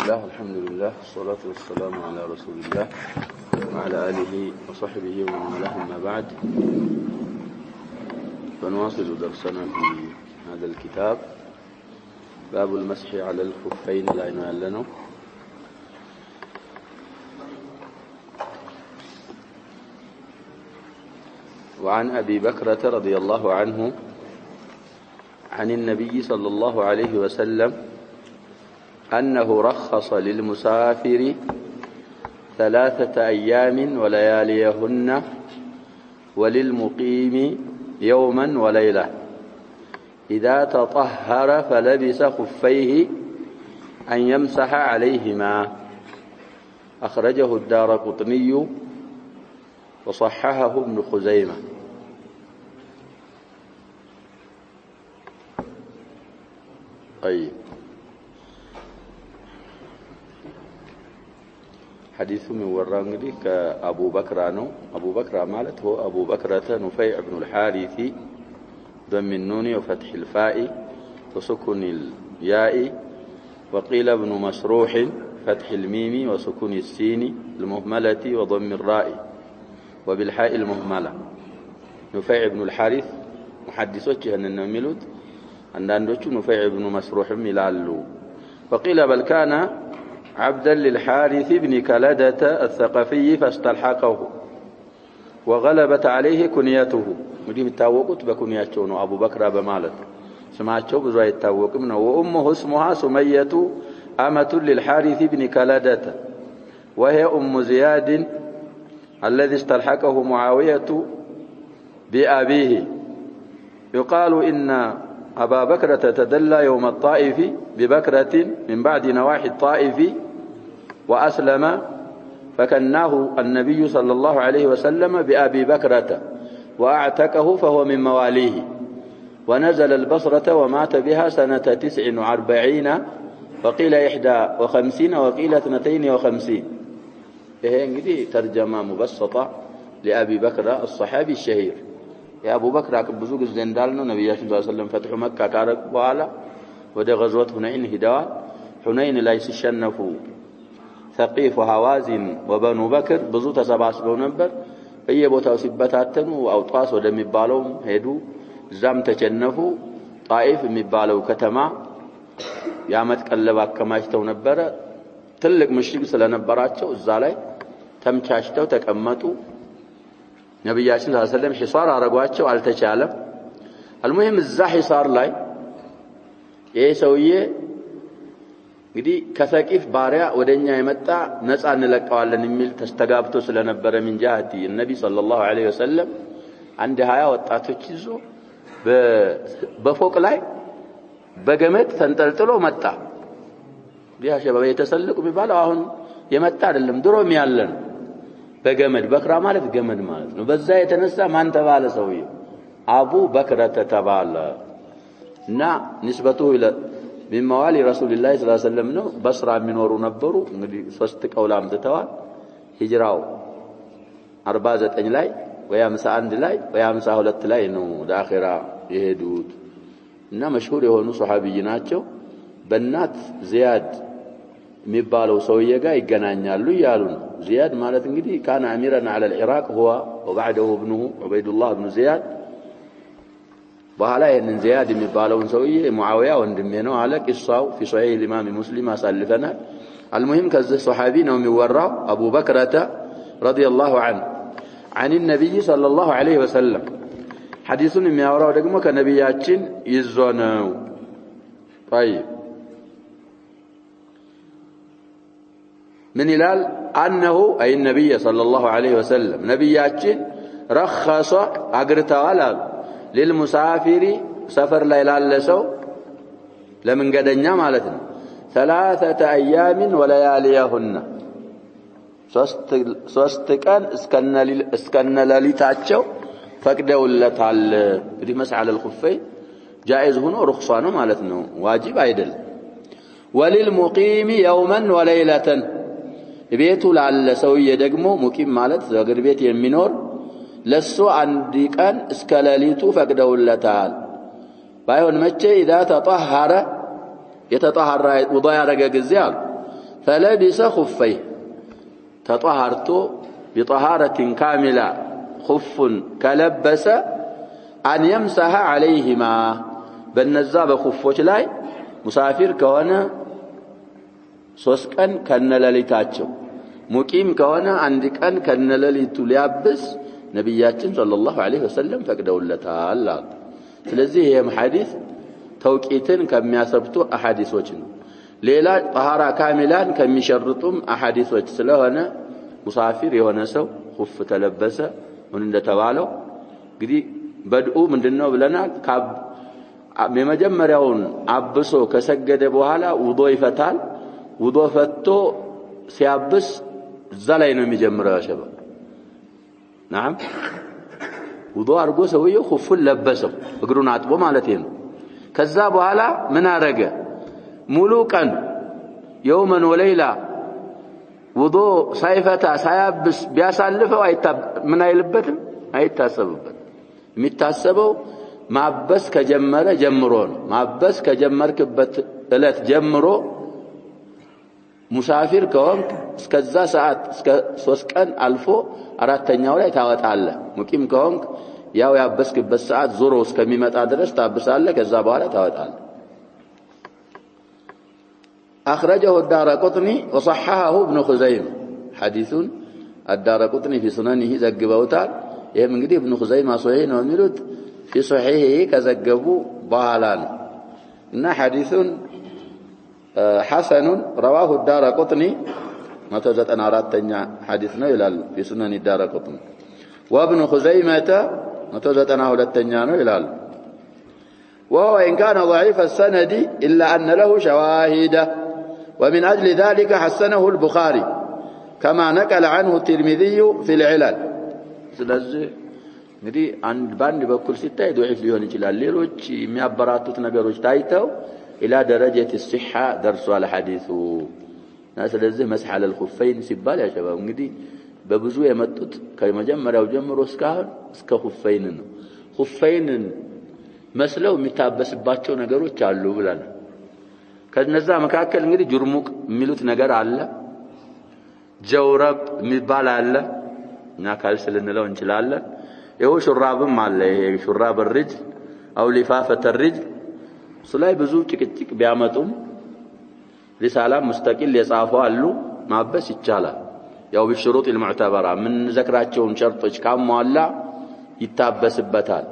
الله الحمد لله والصلاة والسلام على رسول الله وعلى آله وصحبه ومن والاه أما بعد. فنواصل درسنا في هذا الكتاب باب المسح على الخفين لا ينال لنا. وعن أبي بكرة رضي الله عنه عن النبي صلى الله عليه وسلم أنه رخص للمسافر 3 أيام ولياليهن وللمقيم يوما وليلة إذا تطهر فلبس خفيه أن يمسح عليهما. أخرجه الدارقطني وصححه ابن خزيمة. طيب، حديث من ورانغدي كأبو بكر عنه. أبو بكر مالت هو أبو بكرة نفيع بن الحارث ضم النون وفتح الفاء وسكن الياء، وقيل ابن مسروح فتح الميم وسكن السين المهملة وضم الراء وبالحاء المهملة. نفيع بن الحارث محدثوች ይህንን የሚሉት አንዳንዶቹ نفيع بن مسروح ይላሉ። وقيل بل كان عبدا للحارث بن كلدة الثقفي فاستلحقه وغلبت عليه كنيته. እንግዲህ የሚታወቁት በኩንያቸው ነው። አቡ በክራ በማለት ስማቸው ብዙ አይታወቅም ነው። وأمه اسمها سمية أمة للحارث بن كلدة وهي أم زياد الذي استلحقه معاوية بأبيه. يقال إن أبا بكرة تدلى يوم الطائف ببكرة من بعد نواحي الطائف وأسلم فكناه النبي صلى الله عليه وسلم بأبي بكرة وأعتقه فهو من مواليه. ونزل البصرة ومات بها سنة 49 وقيل 51 وقيل 52. هي انجدي ترجمة مبسطة لأبي بكر الصحابي الشهير. يا أبو بكر ብዙ ጊዜ እንዳልነው ነብያችን ሰለላሁ ዐለይሂ ወሰለም ፈትሑ መካ ካረጉ በኋላ ወደ ገዝወት ሁነይን ሄደዋል። ሁነይን ላይ ሲሸነፉ ثقيف وهوازن وبنو بكر ብዙ ተሰባስበው ነበር። በየቦታው ሲበታተኑ አውጣስ ወደሚባለው ሄዱ። እዛም ተቸነፉ። ጣይፍ የሚባለው ከተማ ያመት ቀለብ አከማችተው ነበር። ትልቅ ምሽግ ስለነበራቸው እዛ ላይ ተምቻችተው ተቀመጡ። ነብያችን ሰለላሁ ዐለይሂ ወሰለም ሒሳር አረጋቸው፣ አልተቻለም። المهم እዛ ሒሳር ላይ ይሄ ሰውዬ እንግዲህ ከሰቂፍ ባሪያ ወደኛ የመጣ ነፃ እንለቀዋለን የሚል ተስተጋብቶ ስለነበረ ምን ጃቲ ነብይ ሰለላሁ ዐለይሂ ወሰለም አንድ 20 ወጣቶች ይዞ በፎቅ ላይ በገመድ ተንጠልጥሎ መጣ። ቢያሸባ የተሰለቁ የሚባለው አሁን የመጣ አይደለም፣ ድሮም ያለ ነው። በገመድ በክራ ማለት ገመድ ማለት ነው። በዛ የተነሳ ማን ተባለ? ሰውዬው አቡ በክረተ ተባለ እና ንስበቱ ኢለ من موالي رسول الله صلى الله عليه وسلم ነው። በስራ የሚኖሩ ነበሩ። እንግዲህ 3 ቀውላ አምጥተዋል። ሂጅራው 49 ላይ ወይ 51 ላይ ወይ 52 ላይ ነው ወደ አኺራ የሄዱት እና መሽሁር የሆኑ ሱሐቢይ ናቸው። በእናት ዚያድ የሚባለው ሰውዬ ጋር ይገናኛሉ ይያሉ ነው። ዚያድ ማለት እንግዲህ كان اميرا على العراق هو وبعده ابنه عبيد الله بن زياد. በኋላ ይሄንን ዚያድ የሚባለውን ሰውዬ ሙአዊያ ወንድሜ ነው አለ። ቂሳው في صحيح الامام مسلم አሳልፈናል። المهم ከዚህ ሱሐቢ ነው የሚወራው አቡ በክረተ رضي الله عنه عن النبي صلى الله عليه وسلم። ሐዲሱን የሚያወራው ደግሞ ከነብያችን ይዞ ነው። طيب من ይላል أنه أي النبي صلى الله عليه وسلم ነብያችን رخص አግርተዋል አሉ للمسافر سفر ላይ ላለ ሰው ለመንገደኛ ማለት ነው 3 أيام ولياليهن 3 ቀን እስከነ ሌሊታቸው ፈቅደውለታል። እንግዲህ መስح على الخفين جائز ሆኖ رخصة ነው ማለት ነው፣ ዋጅብ አይደለም። وللمقيم يوما وليلة ቤቱ ላለ ሰውዬ ደግሞ ሙቂም ማለት ዘግር ቤት የሚኖር ለሱ አንድ ቀን እስከ ሌሊቱ ፈቅደውለታል። ባይሆን መቼ إذا تطهر يتطهر وضع رجع جزيال فلبس خفيه تطهرت بطهارة كاملة خف كلبس أن يمسح عليهما بالنزاب خفوش لاي مسافر كوانا سوسكن كان لليتاتشو مقيم كوانا عندك أن كان لليتو ليابس نبياتين صلى الله عليه وسلم فقدوا لتعالى ስለዚህ ይሄም ሐዲስ ተውቂትን ከሚያሰብቱ አሐዲሶች ነው ሌላ طهارة ካሚላን ከሚሸርጡም አሐዲሶች ስለሆነ ሙሳፊር የሆነ ሰው ኹፍ ተለበሰ ምን እንደተባለው እንግዲህ በድኡ ምንድነው ብለናል የመጀመሪያውን አብሶ ከሰገደ በኋላ ውዶ ይፈታል ውዶ ፈቶ ሲያብስ እዛ ላይ ነው የሚጀምረው ሸባብ نعم ውዶ አርጎ ሰውየው ኹፍን ለበሰው እግሩን አጥቦ ማለት ነው ከዛ በኋላ ምን አረገ ሙሉ ቀን يوما وليلة ውዶ ሳይፈታ ሳያብስ ቢያሳልፈው ምን አይልበትም አይታሰብበት የሚታሰበው ማበስ ከጀመረ ጀምሮ ነው ማበስ ከጀመርክበት እለት ጀምሮ ሙሳፊር ከሆንክ እስከዛ ሰዓት እስከ 3 ቀን አልፎ አራተኛው ላይ ታወጣለህ ሙቂም ከሆንክ ያው ያበስክበት ሰዓት ዙሮ እስከሚመጣ ድረስ ታብሳለህ ከዛ በኋላ ታወጣለህ أخرجه الدارقطني وصححه ابن خزيمة حديث الدارقطني في سننه زجبوتال يهم እንግዲህ ابن خزيمة صحيح ነው የሚሉት في صحيحه ከዘገቡ በኋላ ነው እና حديث حسن رواه الدارقطني 194ኛ حديث ነው ይላል في سنن الدارقطني وابن خزيمة 192ኛ ነው ይላል وهو إن كان ضعيف السند إلا أن له شواهد ومن أجل ذلك حسنه البخاري كما نقل عنه الترمذي في العلل ስለዚህ እንግዲህ ባንድ በኩል ሲታይ ضعيف ሊሆን ይችላል ሌሎች የሚያበራቱት ነገሮች ታይተው إلى درجة الصحة درسوا الحديث ስለዚህ مسح على الخفين ሲባል ያ ሸባብ እንግዲህ በብዙ የመጡት ከመጀመሪያው ጀምሮ እስከ خفين ነው خفين መስለው የሚታበስባቸው ነገሮች አሉ ብለን ከነዛ መካከል እንግዲህ ጁርሙቅ የሚሉት ነገር አለ ጀውረብ የሚባል አለ እና ካልስ ልንለው እንችላለን ይሄው ሹራብም አለ ይሄ ሹራብ الرجل او لفافة الرجل ስለይ ብዙ ጭቅጭቅ ቢያመጡም ሪሳላ ሙስተቂል የጻፈው አሉ ማበስ ይቻላል ያው በሽሩጥ المعتبرة ምን ዘክራቸውን ሸርጦች ካሟላ ይታበስበታል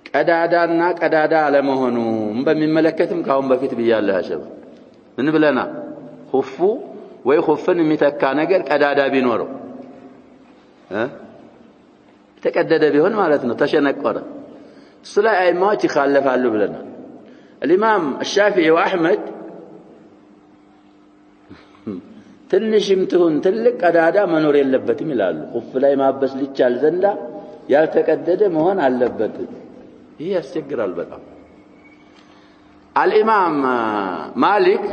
ቀዳዳና ቀዳዳ አለመሆኑ በሚመለከትም ካሁን በፊት ብያለሁ አሸባ ምን ብለና ኹፉ ወይ ኹፍን የሚተካ ነገር ቀዳዳ ቢኖረው ተቀደደ ቢሆን ማለት ነው ተሸነቆረ ስለይ አይማዎች ይخالፋሉ ብለና الامام الشافعي واحمد ትንሽም ትሁን ትልቅ ቀዳዳ መኖር የለበትም ይላሉ ኹፍ ላይ ማበስ ሊቻል ዘንዳ ያልተቀደደ መሆን አለበት ይሄ ያስቸግራል በጣም الامام مالك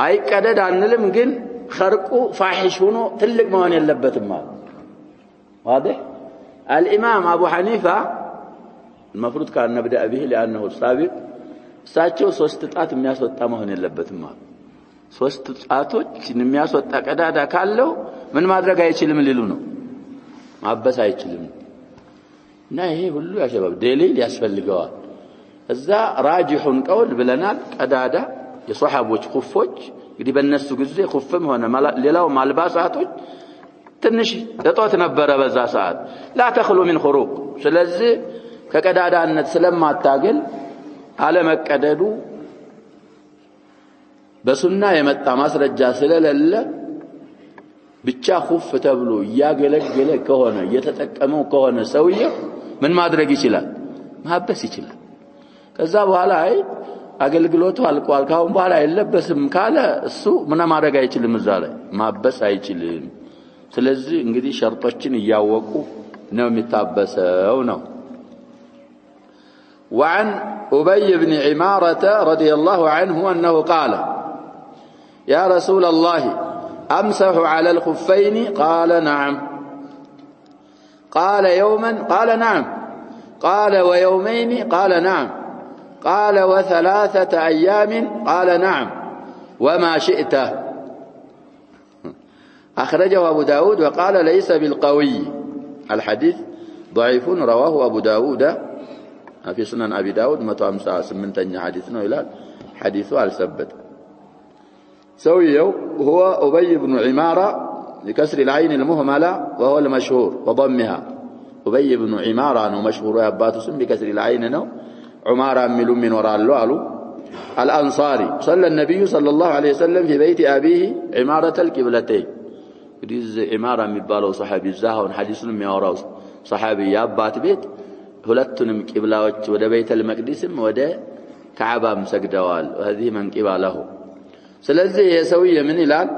አይቀደድ አንልም ግን خرቁ ፋሂሽ ሆኖ ትልቅ መሆን የለበትም ማለት واضح الامام ابو حنيفه المفروض كان نبدا به لانه السابق እሳቸው 3 ጣት የሚያስወጣ መሆን የለበትም ማለት 3 ጣቶች የሚያስወጣ ቀዳዳ ካለው ምን ማድረግ አይችልም ሊሉ ነው ማበስ አይችልም እና ይሄ ሁሉ ያሸባብ ደሊል ያስፈልገዋል እዛ ራጂሁን ቀውል ብለናል ቀዳዳ የሷሐቦች ኹፎች እንግዲህ በእነሱ ጊዜ ኹፍም ሆነ ሌላው ማልባሳቶች ትንሽ እጦት ነበረ በዛ ሰዓት لا تخلو من خروق ስለዚህ ከቀዳዳነት ስለማታገል አለመቀደዱ በሱና የመጣ ማስረጃ ስለሌለ ብቻ ኹፍ ተብሎ ያገለገለ ከሆነ የተጠቀመው ከሆነ ሰውየው ምን ማድረግ ይችላል ማበስ ይችላል ከዛ በኋላ አይ አገልግሎቱ አልቋል ካሁን በኋላ አይለበስም ካለ እሱ ምን ማድረግ አይችልም እዛ ላይ ማበስ አይችልም ስለዚህ እንግዲህ ሸርጦችን ያወቁ ነው የሚታበሰው ነው وعن أبي بن عمارة رضي الله عنه أنه قال يا رسول الله أمسح على الخفين قال نعم قال يوما قال نعم قال ويومين قال نعم قال وثلاثة أيام قال نعم وما شئت أخرجه أبو داود وقال ليس بالقوي الحديث ضعيف رواه أبو داود في سنن أبي داود 158 حديثنا إلى حديثه على سبت سويه هو أبي بن عمارة لكسر العين المهملة وهو المشهور وضمها أبي بن عمارة أنه مشهور ويبات اسم بكسر العين أنه عمارة من وراء اللؤلؤ الأنصاري صلى النبي صلى الله عليه وسلم في بيت أبيه عمارة القبلتين يريز عمارة مبالو صحابي الزاهون حديثنا ميوراو صحابي يابات بيت ሁለቱንም ቂብላዎች ወደ ቤተል መቅዲስም ወደ ካዕባም ሰግደዋል وهذه من قبله ስለዚህ የሰውዬ ምን ይላል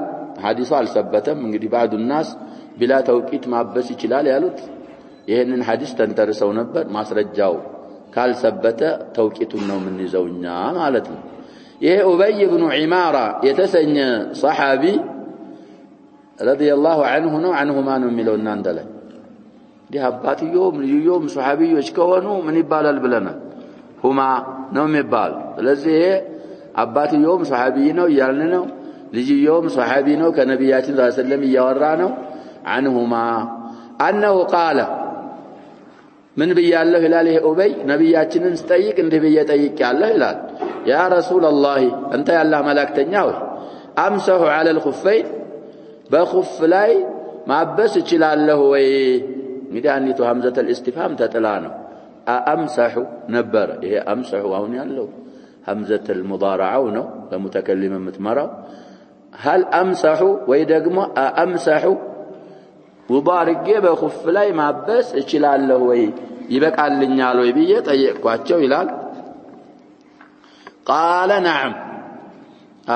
ሐዲሱ አልሰበተም እንግዲህ بعض الناس بلا توقيت ማበስ ይችላል ያሉት ይሄንን ሐዲስ ተንተርሰው ነበር ማስረጃው ካልሰበተ ተውቂቱን ነው ምን ይዘውኛ ማለት ነው ይሄ ኡበይ ኢብኑ ዒማራ የተሰኘ ሱሐቢ ረዲየላሁ ዐንሁ ነው ዐንሁማ ነው የሚለው እናንተ ላይ ዲያባትዮም ልዩዮም ሱሐቢዮች ከሆኑ ምን ይባላል ብለናል ሁማ ነው የሚባል ስለዚህ አባትዮም ሱሐቢ ነው ያልን ነው ልጅዮም ሱሐቢ ነው ከነብያችን ሰለላሁ ዐለይሂ ወሰለም ያወራ ነው عنهما انه قال من بيالله ይላል ይሄ ኡበይ ነብያችንን ስጠይቅ እንደ በየጠይቅ ያለው ይላል ያ ረሱላህ አንተ ያላህ መላእክተኛ ሆይ امسح على الخفين በخፍ ላይ ማበስ ይችላልህ ወይ ሚዳኒቱ ሐምዘተ الاستفهام ተጥላ ነው امسح ነበር ይሄ امسح አሁን ያለው ሐምዘተ المضارعው ነው ለሙተከሊም የምትመራው هل امسح ወይ ደግሞ امسح ወባርጌ በخፍ ላይ ማበስ እችላለሁ ወይ ይበቃልኛል ወይ ብዬ ጠየቅኳቸው ይላል قال نعم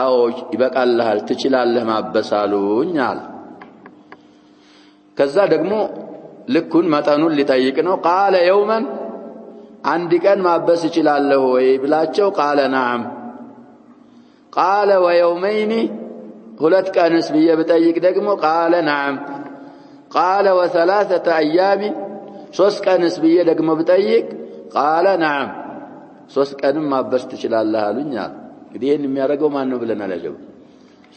አዎ ይበቃልሃል ትችላለህ ማበሳሉኛል ከዛ ደግሞ ልኩን መጠኑን ሊጠይቅ ነው قال يوما አንድ ቀን ማበስ እችላለሁ ወይ ብላቸው قال نعم قال ويومين ሁለት ቀንስ ብዬ ብጠይቅ ደግሞ قال نعم قال وثلاثه ايام ሶስት ቀንስ ብዬ ደግሞ ብጠይቅ قال نعم ሶስት ቀንም ማበስ ትችላለህ አሉኛል እንግዲህ ይሄን የሚያደርገው ማን ነው ብለናል ያጀብ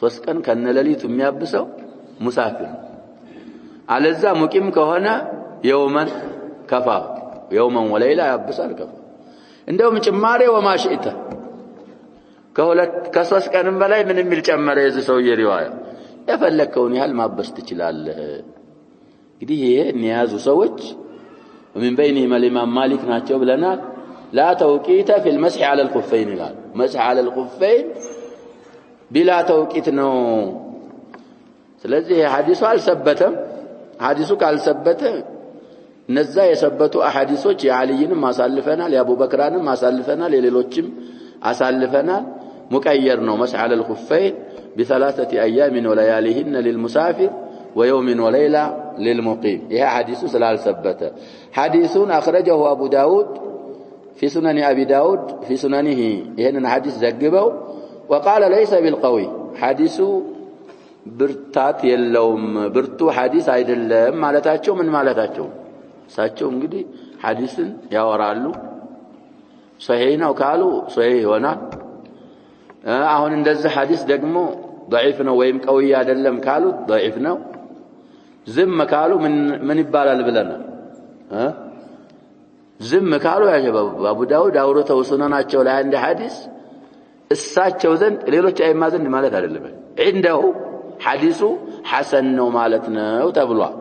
ሶስት ቀን ከነለሊቱ የሚያብሰው ሙሳፊር አለዛ ሙቂም ከሆነ የውመን ከፋ የውመን ወለይላ ያብሳል ከፋ እንደውም ጭማሬ ወማሽኢተ ከሁለት ከሶስት ቀንም በላይ ምን የሚል ጨመረ የዚህ ሰውዬ ሪዋያ የፈለከውን ያህል ማበስ ትችላለህ እንግዲህ ይሄ የሚያዙ ሰዎች ومن بينهم الامام مالك ናቸው ብለናል لا توقيت في المسح على الخفين قال مسح على الخفين بلا توقيت ነው ስለዚህ ሐዲሱ አልሰበተም ሐዲሱ ካልሰበተ እነዛ የሰበቱ አሐዲሶች የአልይንም ማሳልፈናል የአቡበክራንም ማሳልፈናል የሌሎችም አሳልፈናል مقير ነው مسح على الخفين بثلاثه ايام ولياليهن للمسافر ويوم وليله للمقيم ይሄ ሐዲሱ ስላልሰበተ ሐዲሱን اخرجه ابو داود في سنن ابي داود في سننه ይሄንን ሐዲስ ዘግበው وقال ليس بالقوي ሐዲሱ ብርታት የለውም ብርቱ ሐዲስ አይደለም ማለታቸው ምን ማለታቸው ሳቸው እንግዲህ ሐዲስን ያወራሉ ሶሂህ ነው ካሉ ሶሂህ ይሆናል አሁን እንደዚህ ሐዲስ ደግሞ ضعيف ነው ወይም ቀውይ አይደለም ካሉ ضعيف ነው ዝም ካሉ ምን ይባላል ብለና ዝም ካሉ ያጀበው አቡ ዳውድ አውርተው ሱናናቸው ላይ አንድ ሐዲስ እሳቸው ዘንድ ሌሎች አይማ ዘንድ ማለት አይደለም እንደው ሐዲሱ ሐሰን ነው ማለት ነው ተብሏል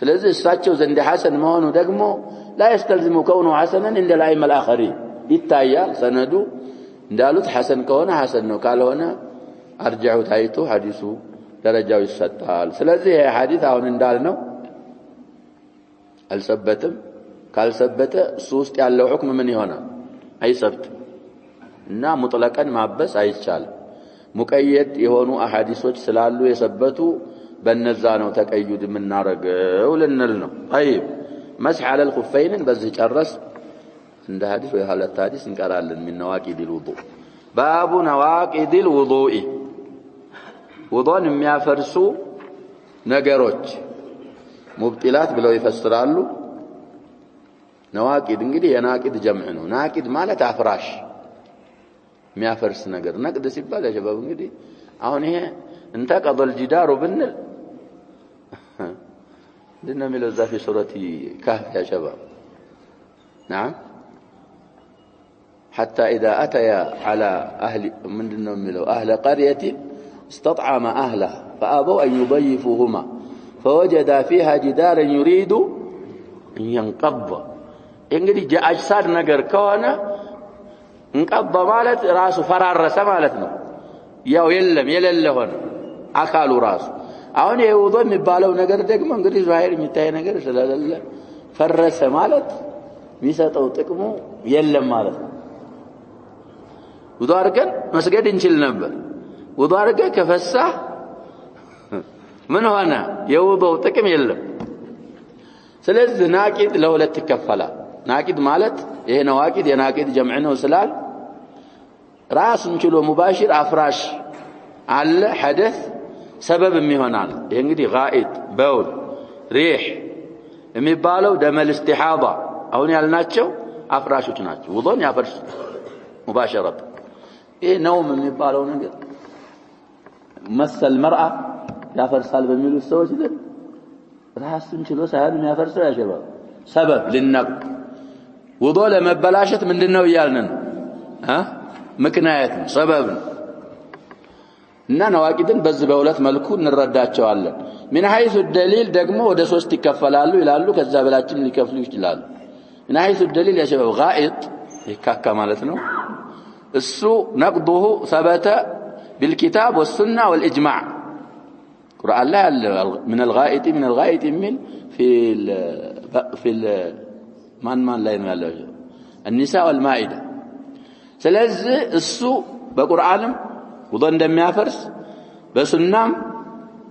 ስለዚህ እሳቸው ዘንድ ሐሰን መሆኑ ደግሞ لا يستلزم كونه حسنا عند الائمه الاخرين ይታያል ሰነዱ እንዳሉት ሐሰን ከሆነ ሐሰን ነው ካልሆነ አርጃው ታይቶ ሐዲሱ ደረጃው ይሰጣል ስለዚህ ይሄ ሐዲስ አሁን እንዳልነው አልሰበተም ካልሰበተ ሶስት ያለው ሁክም ምን ይሆናል አይሰብት እና ሙጥለቀን ማበስ አይቻልም ሙቀየድ የሆኑ አሐዲሶች ስላሉ የሰበቱ በነዛ ነው ተቀዩድ የምናረገው ልንል ነው طيب مسح على الخفين በዚህ ጨረስ እንደ ሐዲስ ወይ ሐለት ሐዲስ እንቀራለን من نواقض الوضوء باب نواقض الوضوء ውዱእን የሚያፈርሱ ነገሮች ሙብጢላት ብለው ይፈስራሉ ነዋቂድ እንግዲህ የናቂድ ጀምዕ ነው ናቂድ ማለት አፍራሽ የሚያፈርስ ነገር ነቅድ ሲባል ያ ሸባብ እንግዲህ አሁን ይሄ انتقض الجدار بالنل لنا من ذا في سورة كهف يا شباب نعم حتى إذا أتيا على أهل قرية استطعم أهلها فأبوا أن يضيفوهما فوجدا فيها جدارا يريد أن ينقض እንግዲህ አጅሳድ ነገር ከሆነ እንቀባ ማለት ራሱ ፈራረሰ ማለት ነው ያው የሌለ ሆነ አካሉ ራሱ አሁን የውዶ የሚባለው ነገር ደግሞ እንግዲህ ዛሂር የሚታይ ነገር ስለሌለ ፈረሰ ማለት የሚሰጠው ጥቅሙ የለም ማለት ነው ውዶ አድርገን መስገድ እንችል ነበር ውዶ አድርገን ከፈሳ ምን ሆነ የውዶው ጥቅም የለም ስለዚህ ናቂድ ለሁለት ይከፈላል ናቂድ ማለት ይሄ ነዋቂድ የናቂድ ጀምዕ ነው ስላል ራስን ችሎ ሙባሽር አፍራሽ አለ ሐደስ ሰበብም ይሆናል ይሄ እንግዲህ ጋኢድ በውል ሪህ የሚባለው ደመል ኢስቲሃዳ አሁን ያልናቸው አፍራሾች ናቸው ውዱን ያፈርስ ሙባሸራት ይሄ ነውም የሚባለው ነገር መሰል መርአ ያፈርሳል በሚሉ ሰዎች ግን ራስን ችሎ ሳይሆን የሚያፈርሰው ያሸባብ ሰበብ ለነቅ ውዱ ለመበላሸት ምንድነው ይያልን ምክንያት ሰበብ እና ነዋቂድን በዚህ በሁለት መልኩ እንረዳቸዋለን من حيث الدليل ደግሞ ወደ ሶስት ይከፈላሉ ይላሉ ከዛ በላችን ሊከፍሉ ይችላሉ من حيث الدليل يا شباب غائط ይካካ ማለት ነው እሱ نقضه ثبت بالكتاب والسنه والاجماع قرآن لا من الغائط من في ማን ላይ ነው ያለው النساء والمائده ስለዚህ እሱ በቁርአንም ውዱ እንደሚያፈርስ በሱናም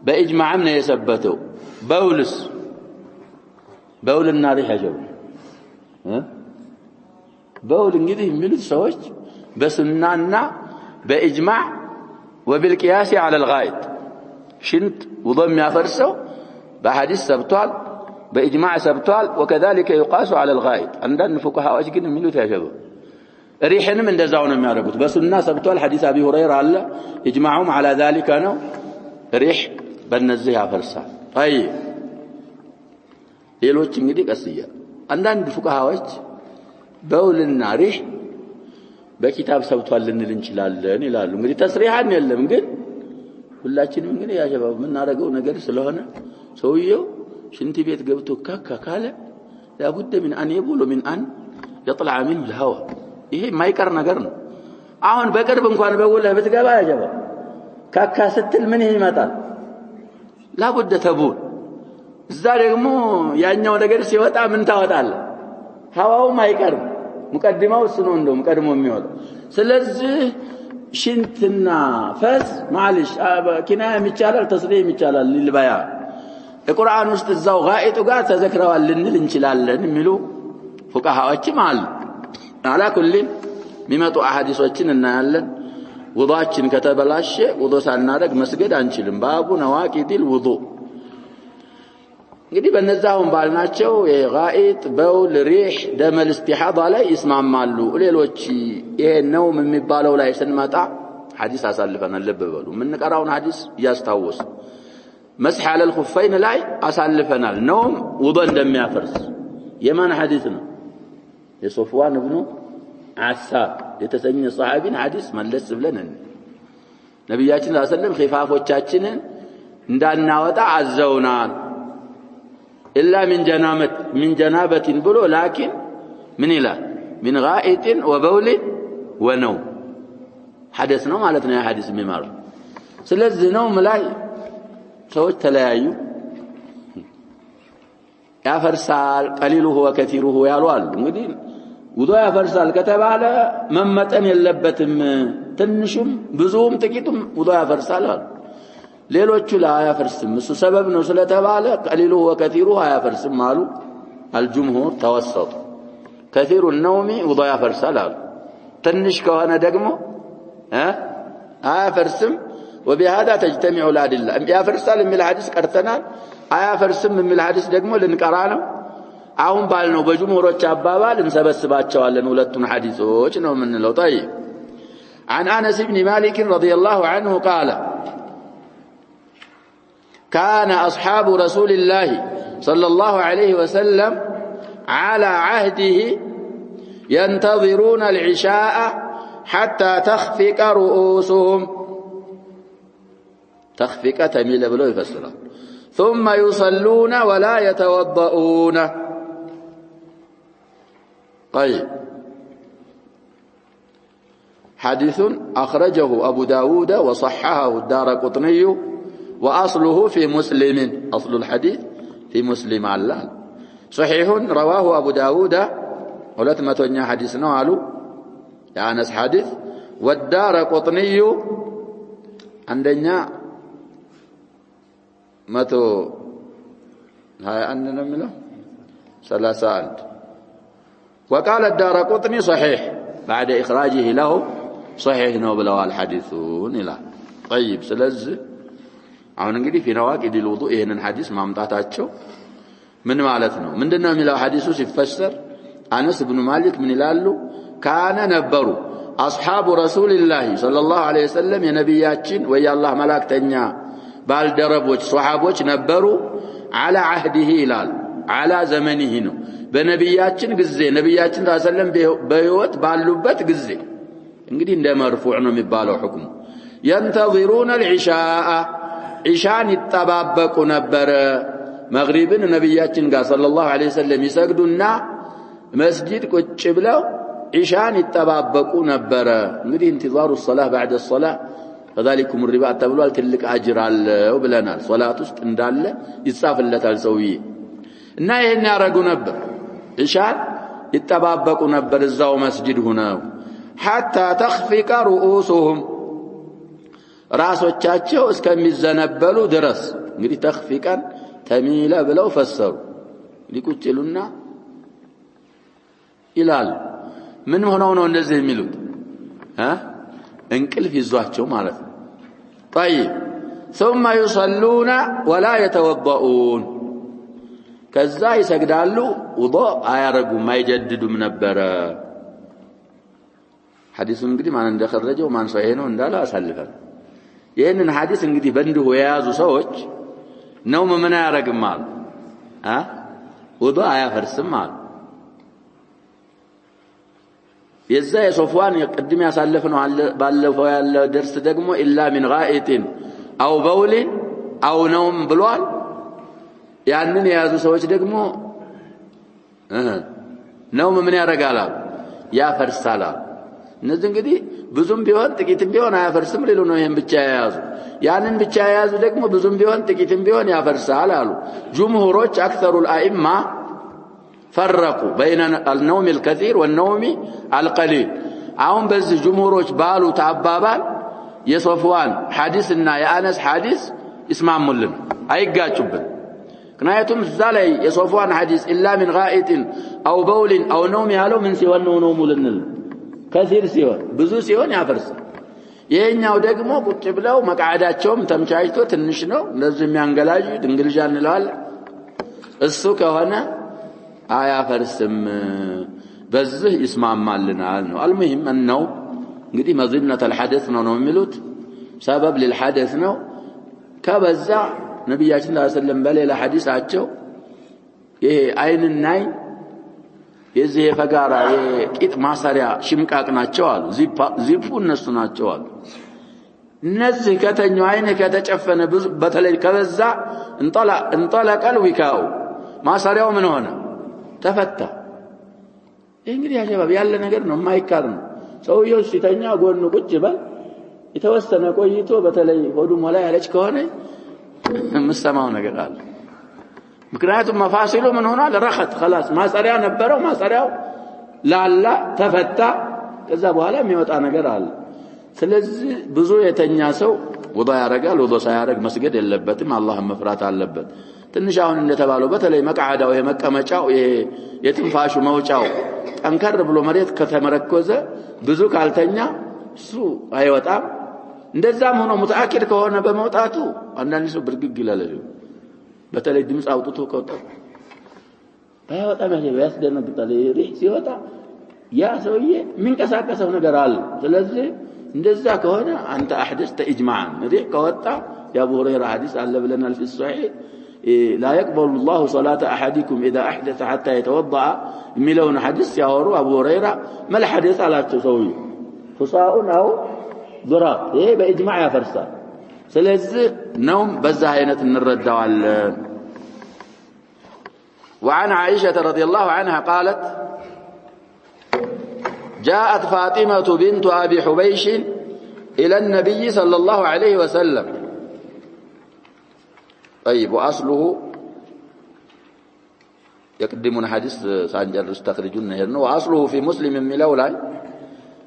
በኢጅማዕም ነው የሰበተው በውልና ሪህ ያጀው በውል እንግዲህ የሚሉት ሰዎች በሱናና በኢጅማዕ وبالقياس على الغائط ሽንት ውዱ የሚያፈርሰው በሐዲስ ሰብቷል በኢጅማዕ ሰብቷል وكذلك يقاس على الغائط አንዳንድ ፉቃሃዎች ግን የሚሉት ያጀው ريحንም እንደዛው ነው የሚያደርጉት በሱና ሰብቷል ሐዲስ አቢ ሁረይራ አለ ኢጅማዑም على ذلك ነው ريح በእነዚህ ያፈርሳል طيب ሌሎች እንግዲህ ቀስያ አንዳንድ ፉቃሃዎች በውልና ريح በኪታብ ሰብቷል ልንል እንችላለን ይላሉ እንግዲህ ተስሪሃን የለም ግን ሁላችንም እንግዲህ ያ ሸባብ ምን አደረገው ነገር ስለሆነ ሰውየው ሽንት ቤት ገብቶ ካለ لابد من ان يبول من ان يطلع منه الهواء ይሄ ማይቀር ነገር ነው አሁን በቅርብ እንኳን በውለህ ብትገባ ያጀባ ካካ ስትል ምን ይመጣል لابد تبول እዛ ደግሞ ያኛው ነገር ሲወጣ ምን ታወጣለ ሐዋው ማይቀር ሙቀድማው እሱ ነው እንደውም ቀድሞ የሚወጣው ስለዚህ ሽንትና ፈስ ማለሽ ኪናያ ይቻላል ተስሪህ ይቻላል ለልባያ القرآن ውስጥ እዛው ጋኢጡ ጋር ተዘክረዋል ልንል እንችላለን የሚሉ ፉቃሃዎችም አሉ على كل ሚመጡ አሐዲሶችን እናያለን ውዱአችን ከተበላሸ ውዱ ሳናደርግ መስገድ አንችልም ባቡ ነዋቂዲል ውዱ እንግዲህ በነዛውን ባልናቸው የጋኢጥ በውል ሪህ ደመል ኢስቲሃዳ ላይ ይስማማሉ ሌሎች ይሄ ነው የሚባለው ላይ ስንመጣ ሐዲስ አሳልፈናል ልብ በሉ ምን ቀራውን ሐዲስ ያስታውስ مسح على الخفين ላይ አሳልፈናል ነው ውዱ እንደሚያፈርስ የማን ሐዲስ ነው የሶፍዋን ኢብኑ ዓሳብ የተሰኘ ሷሐቢን ሐዲስ መለስ ብለን ነብያችን ሰለላሁ ዐለይሂ ወሰለም ኺፋፎቻችንን እንዳናወጣ አዘውናል إلا من جنابة بلو لكن من إله من غائط وبول ونوم حدثنا مالتنا يا حديث ممار سلز نوم لاي سويت تلايو يا فرسال قليله وكثيره يالوال እንግዲህ ውዱ ያፈርሳል ከተባለ መመጠን የለበትም ትንሹም ብዙም ጥቂቱም ውዱ ያፈርሳል ሌሎቹ ያፈርስም እሱ ሰበብ ነው ስለተባለ ቀሊሉ ወከቲሩ ያፈርስም አሉ الجمهور توسط كثير النوم ውዱ ያፈርሳል ትንሽ ከሆነ ደግሞ ያፈርስም وبهذا تجتمع الادله ያፈርሳል የሚል ሐዲስ ቀርተናል ያፈርስም የሚል ሐዲስ ደግሞ ልንቀራ ነው አሁን ባልነው በጅምሁሮች አባባል እንሰበስባቸዋለን ሁለቱን ሐዲሶች ነው የምንለው طيب عن أنس بن مالك رضي الله عنه قال كان أصحاب رسول الله صلى الله عليه وسلم على عهده ينتظرون العشاء حتى تخفق رؤوسهم تخفق تميل بلو يفسر ثم يصلون ولا يتوضؤون طيب حديث أخرجه أبو داود وصححه الدارقطني وأصله في مسلم أصل الحديث في مسلم الله صحيح رواه أبو داود ولتمتني حديثنا قالوا يا أنس حديث والدارقطني عندنا متو هاي عندنا منه 3 وقال الدارقطني صحيح بعد إخراجه له صحيح نوبل والحديثون إلى طيب سلز አሁን እንግዲህ في نواقض الوضوء ይሄንን ሐዲስ ማምጣታቸው ምን ማለት ነው ምንድነው የሚለው ሐዲሱ ሲፈሰር አነስ ኢብኑ ማሊክ ምን ይላሉ ካነ ነበሩ አስሐቡ ረሱልላህ ሰለላሁ ዐለይሂ ወሰለም የነብያችን ወይ አላህ መላእክተኛ ባልደረቦች ሱሐቦች ነበሩ على عهده ይላል على زمنه ነው በነብያችን ጊዜ ነብያችን ሰለላሁ በህይወት ባሉበት ጊዜ እንግዲህ እንደ መርፉዕ ነው የሚባለው ሁክሙ ينتظرون العشاء عشان يتطابقوا ነበር መግሪብን ነብያችን ጋር ሰለላሁ ዐለይሂ ወሰለም ይሰግዱና መስጂድ ቁጭ ብለው عشان يتطابقوا ነበር እንግዲህ انتظار الصلاه بعد الصلاه فذلكم الرباط ተብሏል ትልቅ አጅር አለው ብለናል ሶላት ውስጥ እንዳለ ይጻፍለታል ሰውዬ እና ይሄን ያረጉ ነበር عشان ይተባበቁ ነበር እዛው መስጂድ ሆነው حتى تخفق رؤوسهم ራሶቻቸው እስከሚዘነበሉ ድረስ እንግዲህ ተخفقን ተሚላ ብለው ፈሰሩ ሊቁጭሉና ይላል ምን ሆነው ነው እንደዚህ የሚሉት እንቅልፍ ይዟቸው ማለት ነው طيب ثم يصلون ولا يتوضؤون ከዛ ይሰግዳሉ ውዱእ አያረጉም አይጀድዱም ነበር ሐዲሱን እንግዲህ ማን እንደخرجው ማን ሰው ነው እንዳለ አሳልፈን ይሄንን ሐዲስ እንግዲህ በእንዲሁ የያዙ ሰዎች ነው ምን ያረግም አሉ ውዱእ አያፈርስም አሉ የዛ የሶፍዋን የቅድም ያሳለፈነው ባለፈው ያለ درس ደግሞ ኢላ ሚን ጋኢቲን አው በውሊን አው ነውም ብሏል ያንን የያዙ ሰዎች ደግሞ ነው ምን ያረጋል ያፈርሳል እነዚህ እንግዲህ ብዙም ቢሆን ጥቂትም ቢሆን አያፈርስም ሊሉ ነው ይሄን ብቻ ያያዙ ያንን ብቻ ያያዙ ደግሞ ብዙም ቢሆን ጥቂትም ቢሆን ያፈርሳል አሉ ጁምሁሮች አክثرul አኢማ فرقوا بين النوم الكثير والنوم القليل አሁን በዚህ ጁምሁሮች ባሉ ተአባባል የሶፍዋን ሐዲስና የአነስ ሐዲስ ይስማሙልን አይጋጩብን ምክንያቱም እዛ ላይ የሶፍዋን ሐዲስ ኢላ ሚን ጋኢቲን አው በውሊን አው ነውም ያለው ምን ሲሆን ነው ሙልንል ከሲር ሲሆን ብዙ ሲሆን ያፈርሳል ይሄኛው ደግሞ ቁጭ ብለው መቃዳቸውም ተምቻይቶ ትንሽ ነው ለዚህ የሚያንገላጁ ድንግልጃ እንላል እሱ ከሆነ አያፈርስም በዚህ ይስማማልናል ነው المهم انه እንግዲህ መዝነተ الحدث ነው የሚሉት ሰበብ ለልሐደስ ነው ከበዛ ነብያችን ሰለላሁ ዐለይሂ ወሰለም በሌላ ሐዲሳቸው ይሄ አይንናይ የዚህ የፈጋራ የቂጥ ማሰሪያ ሽምቃቅ ናቸው አሉ ዚፉ እነሱ ናቸው አሉ እነዚህ ከተኛው አይነ ከተጨፈነ በተለይ ከበዛ እንጠለቀል ዊካው ማሰሪያው ምን ሆነ ተፈታ እንግዲህ ያሸባብ ያለ ነገር ነው የማይካር ነው ሰውየው ሲተኛ ጎኑ ቁጭ በል የተወሰነ ቆይቶ በተለይ ሆዱ ሞላ ያለች ከሆነ መስማው ነገር አለ ምክንያቱም መፋሲሉ ምን ሆኗል ረخت خلاص ማሰሪያ ነበረው ማሰሪያው ላላ ተፈታ ከዛ በኋላ የሚወጣ ነገር አለ ስለዚህ ብዙ የተኛ ሰው ወዳ ያረጋል ወዳ ሳያረግ መስገድ የለበትም አላህን መፍራት አለበት ትንሽ አሁን እንደተባለው በተለይ መቃዳው የመቀመጫው የትንፋሹ መውጫው ጠንከር ብሎ መሬት ከተመረኮዘ ብዙ ካልተኛ እሱ አይወጣም እንደዛም ሆኖ ሙተአኪድ ከሆነ በመውጣቱ አንዳንድ ሰው ብርግግ ይላል በተለይ ድምጽ አውጥቶ ከወጣ ባይወጣ ማለት ያስደነግጣል ይሄ ሲወጣ ያ ሰውዬ የሚንቀሳቀሰው ነገር አለ ስለዚህ እንደዛ ከሆነ አንተ አህደስተ ኢጅማዕን ነዲህ ከወጣ የአቡ ሁረይራ ሐዲስ አለ ብለናል في الصحيح لا يقبل الله صلاة أحدكم إذا أحدث حتى يتوضأ የሚለውን ሐዲስ ያወሩ አቡ ሁረይራ መል ሐዲስ አላቸው ሰውዬው ፍሳኡን አው ضراب ይሄ በኢጅማዕ ያፈርሳል ስለዚህ ነው በዛ አይነት እንረዳዋለን وعن عائشة رضي الله عنها قالت جاءت فاطمة بنت أبي حبيش إلى النبي صلى الله عليه وسلم طيب وأصله يقدمون حديث سانجر استخرجون هنا وأصله في مسلم من لولا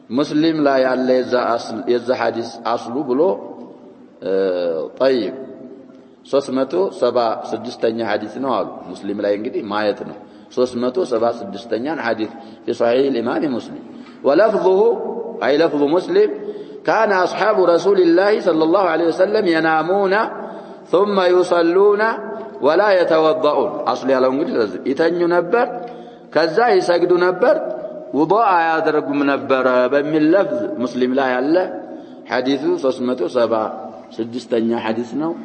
مسلم لا يعلى يزا حديث أصله بلو طيب 376 حديث نوال مسلم لا ينقدي ما يتنو 376 حديث في صحيح الإمام مسلم ولفظه أي لفظ مسلم كان أصحاب رسول الله صلى الله عليه وسلم ينامون ثم يصلون ولا يتوضؤون أصلي على انجلي يتنيو نبر كذا يسجدوا نبر وضاء يدرقوا منبر بمن لفظ مسلم لا يعلى حديث 376 حديث نو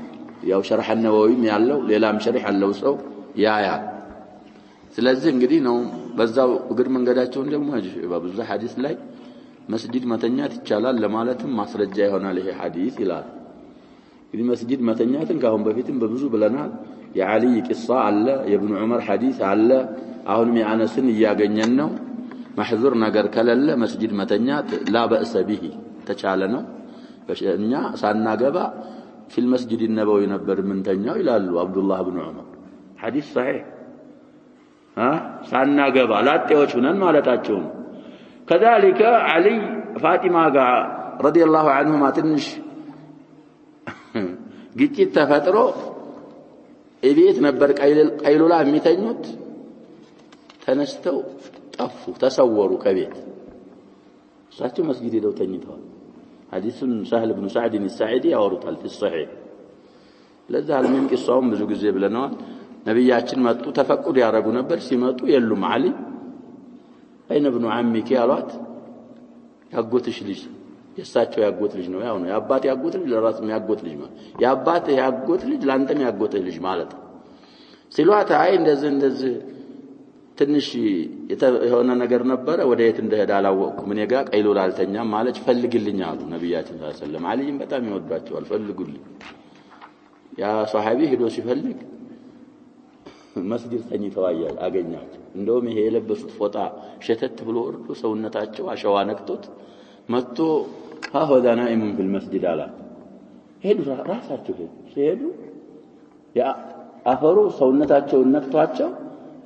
ያው ሸርህ النووي ያለው ሌላም ሸርህ አለው ሰው ያ ስለዚህ እንግዲህ ነው በዛው እግር መንገዳቸውን ደግሞ በብዙ ሐዲስ ላይ መስጂድ መተኛት ይቻላል ለማለትም ማስረጃ ይሆናል ይሄ ሐዲስ ይላል እንግዲህ መስጂድ መተኛትን ካሁን በፊትም በብዙ ብለናል የዓሊ ቂሳ አለ የኢብኑ ዑመር ሐዲስ አለ አሁንም የአነስን እያገኘን ነው ማህዙር ነገር ከሌለ መስጂድ መተኛት ላ በእሰ ቢሂ ተቻለ ነው በእኛ ሳናገባ في المسجد النبوي نبر من تنياو يلالو عبد الله بن عمر حديث صحيح ሳናገባ ላጤዎች ሆነን ማለታቸው كذلك علي فاطمه رضي الله عنهما ትንሽ ግጭት ተፈጥሮ እቤት ነበር ቀይሉላ የሚተኙት ተነስተው ጠፉ ተሰወሩ ከቤት እሳቸው መስጊድ ሄደው ተኝተዋል حديث سهل بن سعد الساعدي ያወሩታል في الصحيح ለዛ አልምን ቂሳውም ብዙ ጊዜ ብለናል ነብያችን መጡ ተፈቁድ ያረጉ ነበር ሲመጡ የሉም አሊ አይነ ابن عمك ያሏት ያጎትሽ ልጅ የሳቸው ያጎት ልጅ ነው ያው ነው ያባቴ ያጎት ልጅ ለራስ የሚያጎት ልጅ ማለት ያባቴ ያጎት ልጅ ላንተም ያጎት ልጅ ማለት ሲሏት አይ እንደዚህ ትንሽ የሆነ ነገር ነበር ወደ የት እንደሄደ አላወቅኩም እኔ ጋር ቀይሉላ አልተኛም ማለት ፈልግልኝ አሉ ነብያችን ሰለላሁ ዐለይሂ ወሰለም አሊም በጣም ይወዷቸዋል ፈልጉልኝ ያ ሷሃቢ ሄዶ ሲፈልግ መስጊድ ተኝተው አገኛቸው እንደውም ይሄ የለበሱት ፎጣ ሸተት ብሎ ወርዶ ሰውነታቸው አሸዋ ነክቶት መጥቶ هذا نائم في المسجد አላ ሄዱ ራሳቸው ሄዱ ያ አፈሩ ሰውነታቸው ነክቷቸው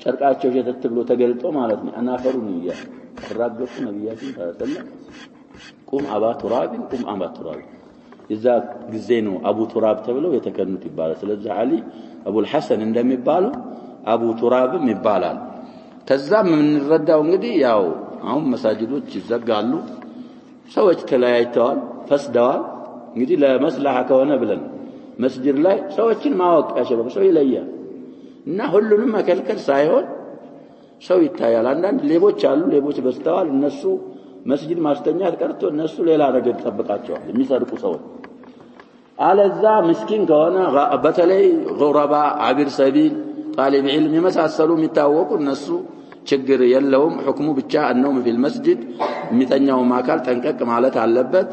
ጨርቃቸው ሸተት ብሎ ተገልጦ ማለት ነው አናፈሩን ያራገፉ ነብያችን ተሰለም ቁም አባ ቱራብ ቁም አባ ቱራብ እዛ ጊዜ ነው አቡ ቱራብ ተብለው የተከኑት ይባላል ስለዚህ አሊ አቡል ሐሰን እንደሚባለው አቡ ቱራብም ይባላል ከዛም የምንረዳው እንግዲህ ያው አሁን መሳጅዶች ይዘጋሉ ሰዎች ተለያይተዋል ፈስደዋል እንግዲህ ለመስላሃ ከሆነ ብለን መስጂድ ላይ ሰዎችን ማወቅ ያሸበ ሰው ይለያል እና ሁሉንም መከልከል ሳይሆን ሰው ይታያል አንዳንድ ሌቦች አሉ ሌቦች በስተዋል እነሱ መስጂድ ማስተኛት ቀርቶ እነሱ ሌላ ነገር ተጠብቃቸዋል የሚሰርቁ ሰዎች አለዛ ምስኪን ከሆነ በተለይ ጉረባ አቢር ሰቢል طالب علم የመሳሰሉ የሚታወቁ እነሱ ችግር የለውም ሁክሙ ብቻ النوم في المسجد የሚተኛው ማካል ጠንቀቅ ማለት አለበት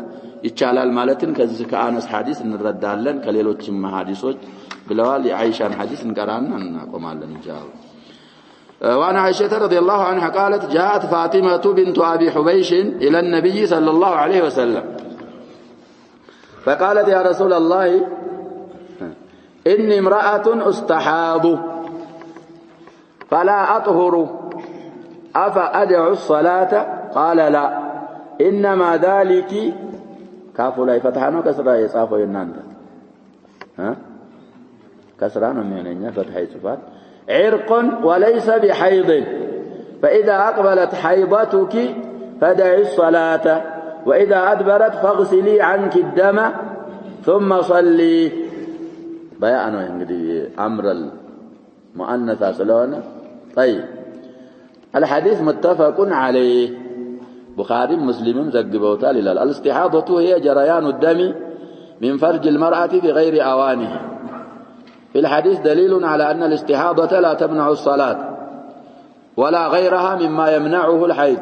ይቻላል ማለትን ከዚህ ከአነስ ሐዲስ እንረዳለን ከሌሎችም ሐዲሶች بلوال عائشة حديث قرانا نقوم على النجاو وعن عائشة رضي الله عنها قالت جاءت فاطمة بنت أبي حبيش إلى النبي صلى الله عليه وسلم فقالت يا رسول الله إني امرأة أستحاض فلا أطهر أفأدع الصلاة قال لا إنما ذلك كافو لا يفتحانو كسرى يصافو ينانتا كسران من فتح صفات عرق وليس بحيض فإذا أقبلت حيضتك فدعي الصلاة وإذا أدبرت فاغسلي عنك الدم ثم صلي بيانه يعني أمر المؤنثة سلونا طيب الحديث متفق عليه بخاري مسلم زقبوتا للال الاستحاضة هي جريان الدم من فرج المرأة في غير أوانه. في الحديث دليل على أن الاستحاضة لا تمنع الصلاة ولا غيرها مما يمنعه الحيض.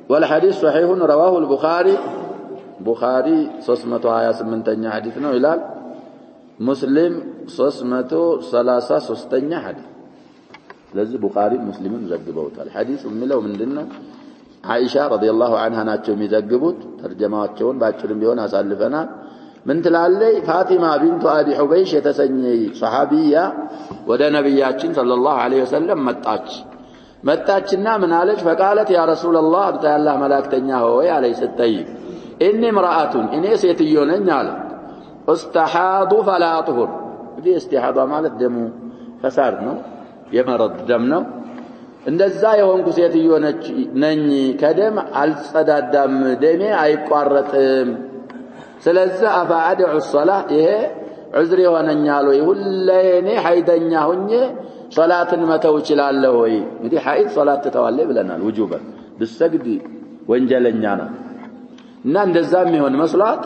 والحديث صحيح رواه البخاري بخاري 328 حديثنا إلال مسلم 333 حديث. لذي بخاري مسلم زقبوتا الحديث ملو من دنا عائشة رضي الله عنها ناتشو ميزقبوت ترجماتشون باكرم بيون أسالفنا من تلالي فاطمة بنت أبي حبيش يتسني صحابية ودا نبياتشن صلى الله عليه وسلم متاتشنا من عليك فقالت يا رسول الله بتاع الله ملاكتنيا هو عليه الطيب إني امرأة إني سيتيون نعلم استحاض فلا أطهر. دي استحاضة مالت دمو فسارنا يمرض دمنا እንደዛ የሆንኩ ሴትዮ ነኝ ከደም አልጸዳዳም ደሜ አይቋረጥም ስለዚህ አፋአድዑ الصلاه ይሄ ዑዝር ይሆነኛል ወይ ሁሌኔ ሀይደኛ ሆኜ ሶላትን መተው ይችላልው ወይ እንግዲህ ሀይድ ሶላት ተተዋለይ ብለናል ውጁባ ብሰግድ ወንጀለኛ ነው እና እንደዛም ይሆን መስሏት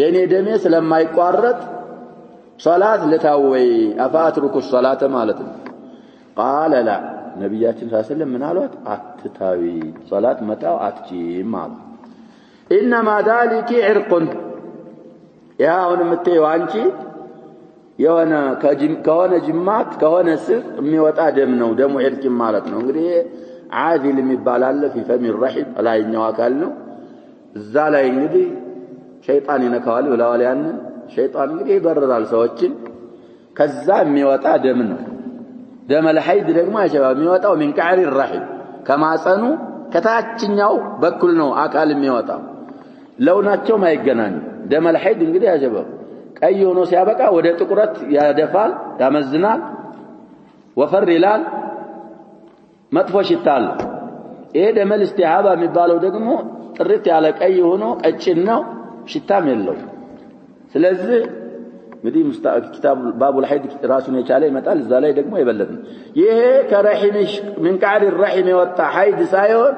የኔ ደሜ ስለማይቋረጥ ሶላት ልታወይ አፋአትሩኩ الصلاه ማለት ነው قال لا ነብያችን ሰለላሁ ምን አሏት አትታዊ ሶላት መታው አትጂም አሉ انما ذلك عرق ያውን ምትይው አንቺ የሆነ ከሆነ ጅማት ከሆነ ስር የሚወጣ ደም ነው ደሙ ዕርቅ ማለት ነው እንግዲህ ዓዲል የሚባል አለ في فم الرحم ላይኛው አካል ነው እዛ ላይ እንግዲህ ሸይጣን ይነካዋል ብለዋል ያን ሸይጣን እንግዲህ ይበረራል ሰዎችን ከዛ የሚወጣ ደም ነው دم الحيض ደግሞ ያሸባው የሚወጣው من كعر الرحم ከማጸኑ ከታችኛው በኩል ነው አካል የሚወጣው ለውናቸው ማይገናኝ دم الحيض እንግዲህ ያሸባው ቀይ ሆኖ ሲያበቃ ወደ ጥቁረት ያደፋል ያመዝናል ወፈር ይላል መጥፎ ሽታል ይሄ ደም الاستحاضة የሚባለው ደግሞ ጥርት ያለ ቀይ ሆኖ ቀጭን ነው ሽታም የለው ስለዚህ እንግዲህ كتاب باب الحيض ራሱን የቻለ ይመጣል እዛ ላይ ደግሞ ይበለጥን ይሄ ከረሂምሽ من كعر الرحم ወጣ ሐይድ ሳይሆን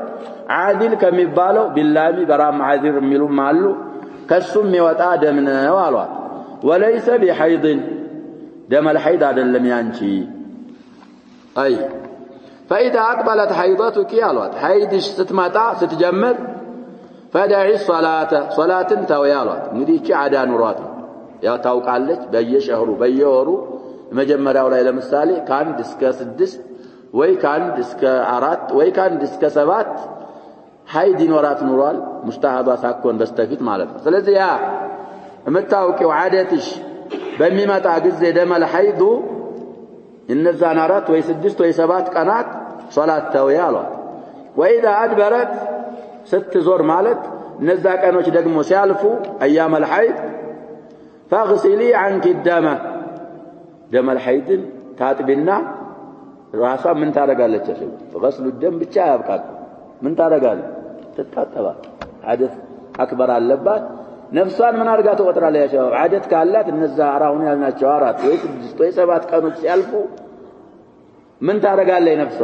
ዓዲል ከሚባለው ቢላሚ በራም ዓዚር የሚሉም አሉ ከሱም ይወጣ ደም ነው አሏት وليس بحيض دم الحيض አይደለም ያንቺ አይ فاذا اقبلت حيضتك አሏት ሐይድሽ ስትመጣ ስትጀምር فدعي الصلاه صلاه ተው አሏት እንግዲህ እቺ ዓዳ ኑሯት ያው ታውቃለች በየሸህሩ በየወሩ መጀመሪያው ላይ ለምሳሌ ከ1 እስከ 6 ወይ ከ1 እስከ 4 ወይ ከ1 እስከ 7 ሐይድ ይኖራት ኑሯል ሙስተሐባ ሳኮን በስተፊት ማለት ነው ስለዚህ ያ የምታውቂው ዓደትሽ በሚመጣ ጊዜ ደመል ሐይዱ እነዛን 4 ወይ 6 ወይ 7 ቀናት ሶላት ተውያ አሏት ወኢዳ አድበረት ስትዞር ማለት እነዛ ቀኖች ደግሞ ሲያልፉ አያመል ሐይድ فاغسلي عنك الدم دم الحيض ታጥቢና ራሷ ምን ታረጋለች እሱ غسل الدم ብቻ ያብቃል ምን ታረጋለች ተታጠባ ሐደስ አክበር አለባት ነፍሷን ምን አርጋ ተቆጥራለች ያሻው ሐደስ ካላት እነዛ አራውን ያልናቸው 4 ወይ 6 ወይ 7 ቀኖች ሲያልፉ ምን ታረጋለች ነፍሷ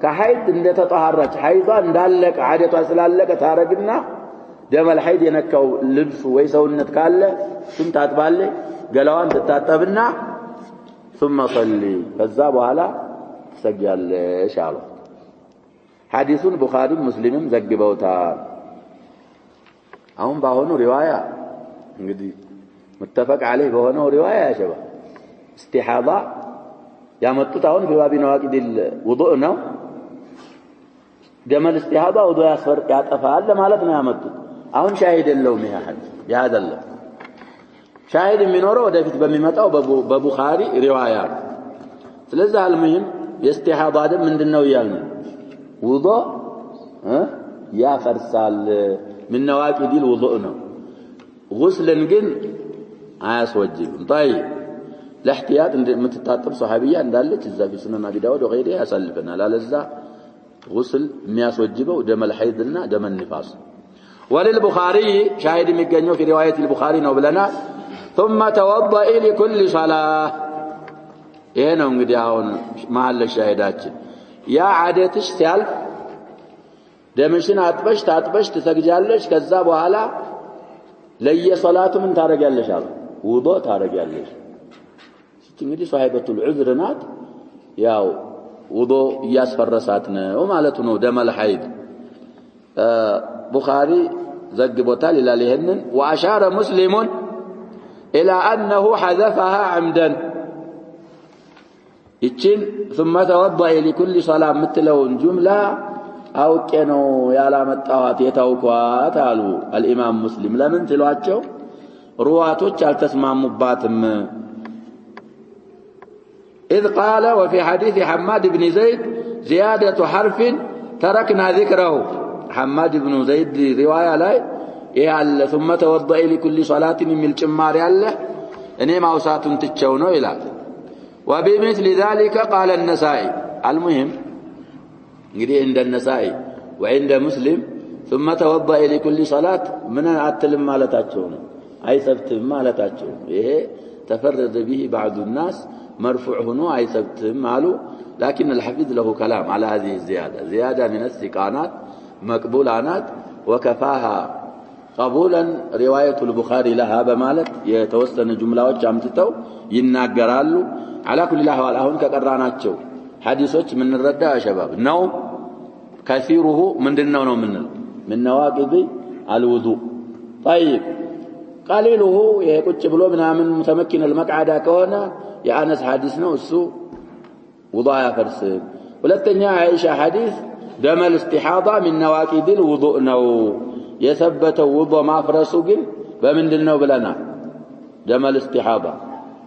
ከሐይድ እንደተጣሃረች ሐይዷ እንዳለቀ ሐደቷ ስላለቀ ታረግና ደም الحيض የነካው ልብሱ ወይ ሰውነት ካለ እሱን ታጥባለች ገላዋን ተታጠብና ثم صلي ከዛ በኋላ ትሰግጃለሽ አሉ ሐዲሱን ቡኻሪ ሙስሊምም ዘግበውታል አሁን ባሆኑ ሪዋያ እንግዲህ متفق عليه በሆነው ሪዋያ ያሸባ استحاضة ያመጡት አሁን በባቢ ነዋቂድ الوضوء ነው ደም الاستحاضة وضوء ያስፈርቅ ያጠፋል ለማለት ነው ያመጡት አሁን ሻሂድ የለውም ይሄ ሐዲስ ያደለ ሻሂድ የሚኖረው ወደፊት በሚመጣው በቡኻሪ ሪዋያ ስለዚህ አልሙሂም የእስቲሃዳ ደም ምንድነው ይያልን ውዱእ ያፈርሳል من نواقض الوضوء ነው ጉስልን ግን አያስወጅብም طيب ለእህቲያት እንደምትታጠብ ሱሐቢያ እንዳለች እዛ ቢስነና ቢዳውድ ወገይደ ያሳልፈናል አለዛ ጉስል የሚያስወጅበው ደም الحيضና ደም النفاس وللبخاري شاهد የሚገኘው في روايه البخاري ነው ብለናል ثم توضئ لكل صلاه ይሄ ነው እንግዲህ አሁን መሐል ሻሂዳችን ያ ዓደትሽ ሲያልፍ ደምሽን አጥበሽ ትሰግጃለሽ ከዛ በኋላ ለየሶላቱ ምን ታረጋለሽ አሉ ውዱእ ታረጋለሽ እንግዲህ ሷሂበቱል ዑዝር ናት ያው ውዱእ ያስፈረሳት ነው ማለት ነው ደመል ሐይድ ቡኻሪ ዘግቦታል ይላል ይሄንን واشار مسلم الى انه حذفها عمدا ይችን ثم توضأ لكل صلاة ምትለውን ጁምላ አውቄ ነው ያላመጣዋት የታውቋት አሉ الامام مسلم ለምን ትሏቸው ሩዋቶች አልተስማሙባትም إذ قال وفي حديث حماد بن زيد زيادة حرف تركنا ذكره حماد بن زيد رواية لا يال ثم توضأ لكل صلاة من ጭማሪ አለ እኔ ማውሳቱን ትቸው ነው ይላል وبمثل ذلك قال النسائي المهم እንግዲህ عند النسائي وعند مسلم ثم توضأ لكل صلاة من አትልም ማለታቸው ነው አይሰብትም ማለታቸው ይሄ تفرد به بعض الناس مرفوع هنا አይሰብትም አሉ لكن الحفيظ له كلام على هذه الزيادة زيادة من الثقانات مقبولانات وكفاها قبولا رواية البخاري لها بمالك يتوسن جملات አምጥተው ይናገራሉ على كل الاحوال አሁን ከቀራናቸው ሐዲሶች ምን ረዳ شباب ነው كثيره ምንድነው ነው من نواقض الوضوء طيب قليله يقጭ ብሎ ምናምን متمكن المقعده ከሆነ የአነስ ሐዲስ ነው እሱ ውዱእ ያፈርስ ሁለተኛ አይሻ ሐዲስ دم الاستحاضة من نواقض الوضوء ነው የሰበተው ውዱእ ማፍረሱ ግን በምንድነው ብለና دم الاستحاضة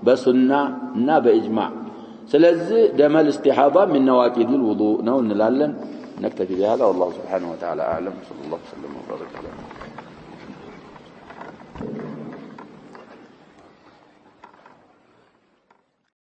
بسنة እና በإجماع ስለዚህ دم الاستحاضة من نواقض الوضوء ነው እንላለን نكتفي بهذا والله سبحانه وتعالى أعلم صلى الله وسلم وبارك على